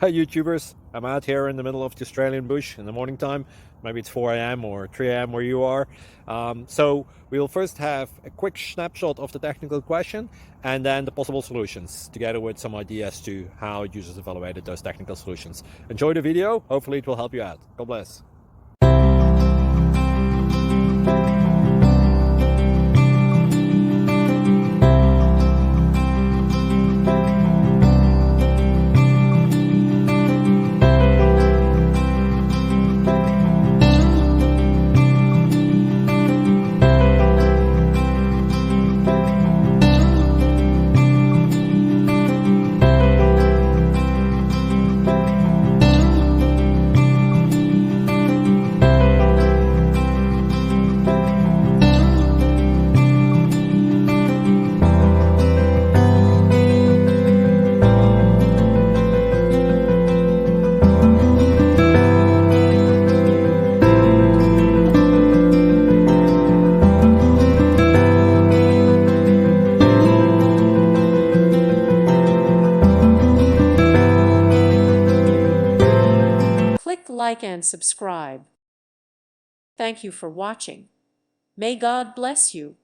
Hi YouTubers, I'm out here in the middle of the Australian bush in the morning time. Maybe it's 4 a.m. or 3 a.m. where you are. So we will first have a quick snapshot of the technical question and then the possible solutions, together with some ideas to how users evaluated those technical solutions. Enjoy the video, hopefully it will help you out. God bless. Click like and subscribe. Thank you for watching. May God bless you.